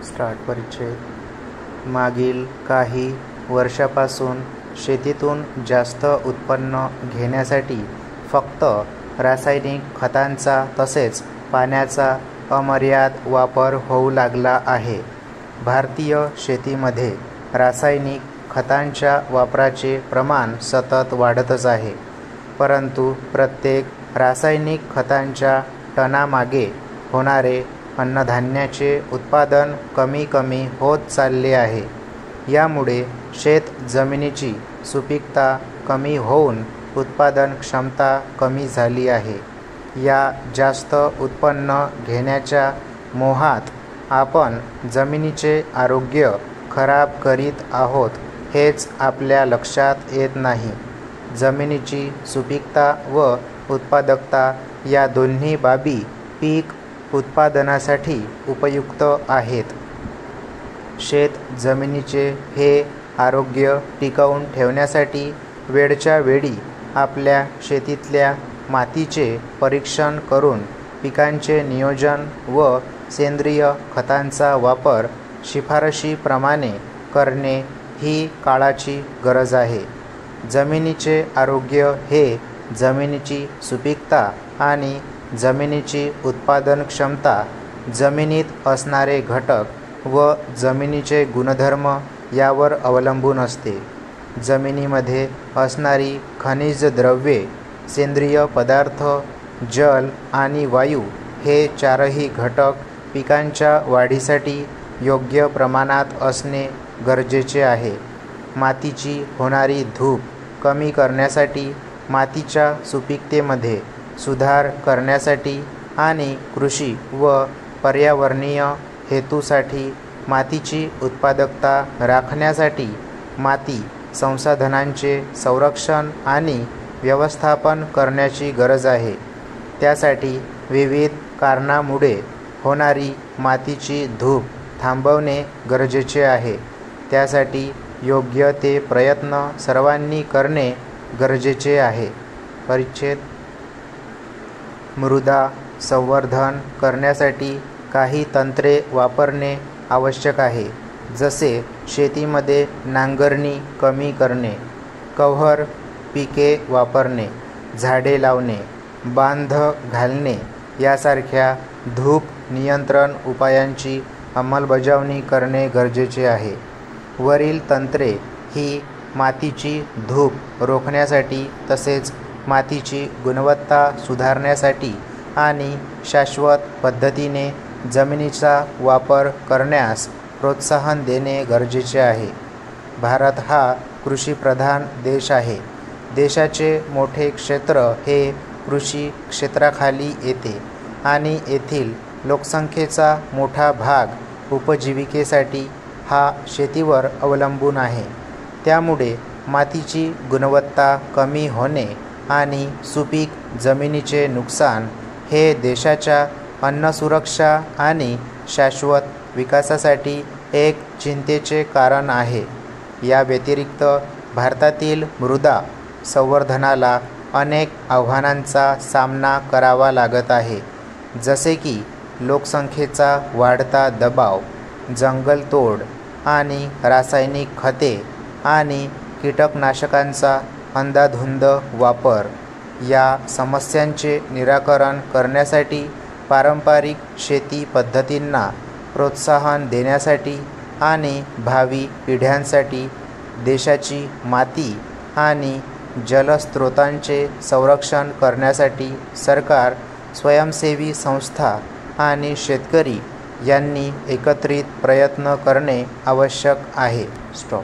Start परिच्छेद मागील काही वर्षापासून शेतीतून जास्त उत्पन्न घेण्यासाठी फक्त रासायनिक खतांचा तसेच पाण्याचा अमर्याद वापर होऊ लागला आहे. भारतीय शेतीमध्ये रासायनिक खतांच्या वापराचे प्रमाण सतत वाढतच आहे. परंतु प्रत्येक रासायनिक खतांच्या टनामागे होणारे अन्नधान्याचे उत्पादन कमी होत चालले आहे. यामुळे शेत जमिनीची सुपीकता कमी होऊन उत्पादन क्षमता कमी झाली आहे. या जास्त उत्पन्न घेण्याच्या मोहात आपण जमिनीचे आरोग्य खराब करीत आहोत हेच आपल्या लक्षात येत नाही. जमिनीची सुपीकता व उत्पादकता या दोन्ही बाबी पीक उत्पादनासाठी उपयुक्त आहेत. शेत जमिनीचे हे आरोग्य टिकवून ठेवण्यासाठी वेळच्या वेळी आपल्या शेतीतल्या मातीचे परीक्षण करून पिकांचे नियोजन व सेंद्रिय खतांचा वापर शिफारशीप्रमाणे करणे ही काळाची गरज आहे. जमिनीचे आरोग्य हे जमिनीची सुपीकता आणि जमिनीची उत्पादन क्षमता, जमिनीत असणारे घटक व जमिनीचे गुणधर्म यावर अवलंबून असते. जमिनीमध्ये असणारी खनिज द्रव्ये, सेंद्रिय पदार्थ, जल आणि वायू हे चारही घटक पिकांच्या वाढीसाठी योग्य प्रमाणात असणे गरजेचे आहे. मातीची होणारी धूप कमी करण्यासाठी, मातीच्या सुपीकतेमध्ये सुधार करण्यासाठी आणि कृषी व पर्यावरणीय हेतूसाठी मातीची उत्पादकता राखण्यासाठी माती संसाधनांचे संरक्षण आणि व्यवस्थापन करण्याची गरज आहे. त्यासाठी विविध कारणामुळे होणारी मातीची धूप थांबवणे गरजेचे आहे. त्यासाठी योग्य ते प्रयत्न सर्वांनी करणे गरजेचे आहे. परिच्छेद मृदा संवर्धन करण्यासाठी काही तंत्रे वापरणे आवश्यक आहे. जसे शेतीमध्ये नांगरणी कमी करणे, कव्हर पिके वापरणे, झाडे लावणे, बांध घालणे यासारख्या धूप नियंत्रण उपायांची अंमलबजावणी करणे गरजेचे आहे. वरील तंत्रे ही मातीची धूप रोखण्यासाठी तसेच मातीची गुणवत्ता सुधारण्यासाठी आणि शाश्वत पद्धतीने जमिनीचा वापर करण्यास प्रोत्साहन देणे गरजेचे आहे. भारत हा कृषीप्रधान देश आहे. देशाचे मोठे क्षेत्र हे कृषी क्षेत्राखाली येते आणि येथील लोकसंख्येचा मोठा भाग उपजीविकेसाठी हा शेतीवर अवलंबून आहे. त्यामुळे मातीची गुणवत्ता कमी होणे आणि सुपीक जमिनीचे नुकसान हे देशाच्या अन्नसुरक्षा आणि शाश्वत विकासासाठी एक चिंतेचे कारण आहे. या व्यतिरिक्त भारतातील मृदा संवर्धनाला अनेक आव्हानांचा सामना करावा लागत आहे. जसे की लोकसंख्येचा वाढता दबाव, जंगलतोड आणि रासायनिक खते आणि कीटकनाशकांचा अंधाधुंद वापर. या समस्यांचे निराकरण करण्यासाठी पारंपरिक शेती पद्धतींना प्रोत्साहन देण्यासाठी आणि भावी पिढ्यांसाठी देशाची माती आणि जलस्रोतांचे संरक्षण करण्यासाठी सरकार, स्वयंसेवी संस्था आणि शेतकरी यांनी एकत्रित प्रयत्न करणे आवश्यक आहे. स्टॉप.